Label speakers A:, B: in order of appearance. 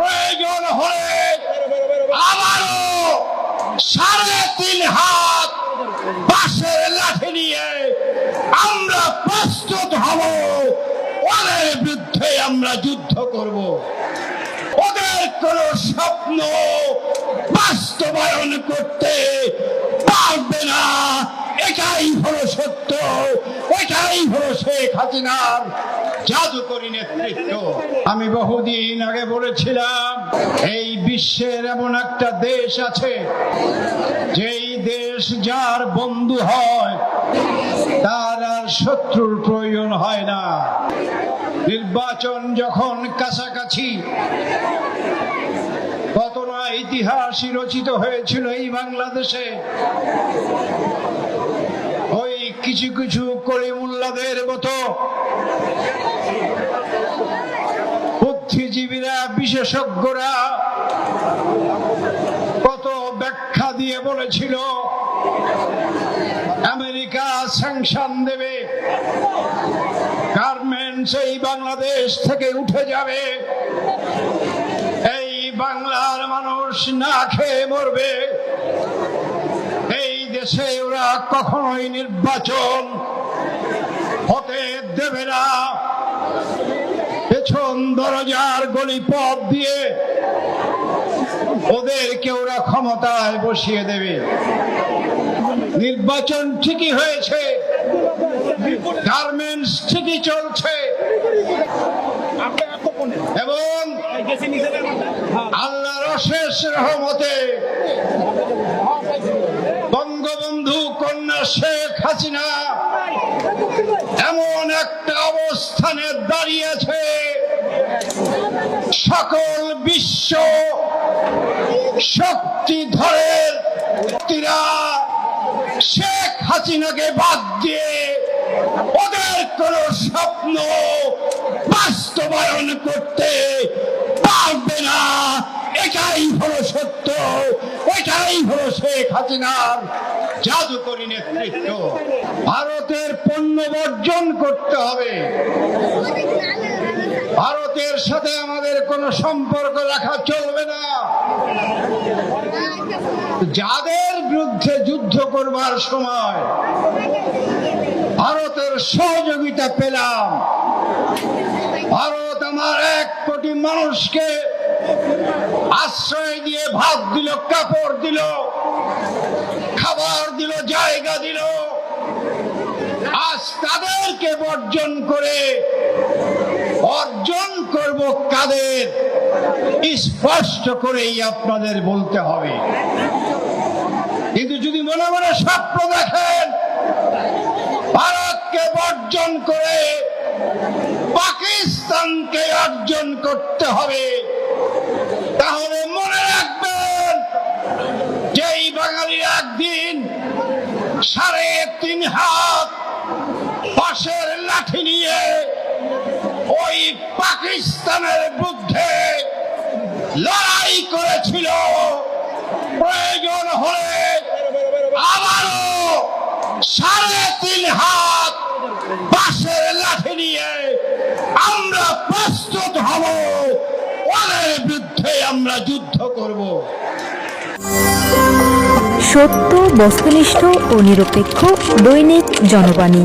A: প্রয়োজন হলে আবারও 3.5 হাত বাঁশের লাঠি নিয়ে আমরা প্রস্তুত হব। ওদের বিরুদ্ধে আমরা যুদ্ধ করব। ওদের কোন স্বপ্ন বাস্তবায়ন করতে পারবে না। এটাই হলো সত্য, এটাই হলো শেখ হাসিনার জাদুকরী নেতৃত্ব। আমি বহুদিন আগে বলেছিলাম, এই বিশ্বের এমন একটা দেশ আছে, যেই দেশ যার বন্ধু হয় তার আর শত্রুর প্রয়োজন হয় না। নির্বাচন যখন কাছাকাছি, কত না ইতিহাসই রচিত হয়েছিল এই বাংলাদেশে। ওই কিছু কিছু কলিমুল্লাদের মতো বুদ্ধিজীবীরা, বিশেষজ্ঞরা কত ব্যাখ্যা দিয়ে বলেছিল আমেরিকা স্যাংশন দেবে, গার্মেন্টস এই বাংলাদেশ থেকে উঠে যাবে, এই বাংলার মানুষ না খেয়ে মরবে। এই দেশে ওরা কখনোই নির্বাচন হতে দেবে না। পেছন দরজার গলিপথ দিয়ে ওদেরকে ওরা ক্ষমতায় বসিয়ে দেবে। নির্বাচন ঠিকই হয়েছে, গার্মেন্টস ঠিকই চলছে, এবং আল্লাহর অশেষ রহমতে বঙ্গবন্ধু কন্যা শেখ হাসিনা এমন একটা অবস্থানে দাঁড়িয়েছে, সকল বিশ্ব শক্তিধরের ব্যক্তিরা শেখ হাসিনাকে বাদ দিয়ে ওদের কোন স্বপ্ন বাস্তবায়ন করতে পারবে না। এটাই হলো সত্য, এটাই হলো শেখ হাসিনার জাদুকরী নেতৃত্ব। ভারতের পণ্য বর্জন করতে হবে। ভারতের সাথে আমাদের কোনো সম্পর্ক রাখা চলবে না। যাদের বিরুদ্ধে যুদ্ধ করবার সময় ভারতের সহযোগিতা পেলাম, ভারত আমার 1 কোটি মানুষকে আশ্রয় দিয়ে ভাত দিল, কাপড় দিল, খাবার দিল, জায়গা দিল। আজ তাদেরকে বর্জন করে অর্জন করব কাদের, স্পষ্ট করেই আপনাদের বলতে হবে। কিন্তু যদি মনে মনে স্বপ্ন দেখেন ভারতকে বর্জন করে পাকিস্তানকে অর্জন করতে হবে, তাহলে মনে রাখবেন যে এই বাঙালি একদিন 3.5 হাত বাঁশের লাঠি নিয়ে ওই পাকিস্তানের বিরুদ্ধে লড়াই করেছিল। প্রয়োজন হলে আবারও 3.5 হাত বাঁশের লাঠি নিয়ে আমরা প্রস্তুত হব। ওদের বিরুদ্ধে আমরা যুদ্ধ করব।
B: সত্য, বস্তুনিষ্ঠ ও নিরপেক্ষ দৈনিক জনবাণী।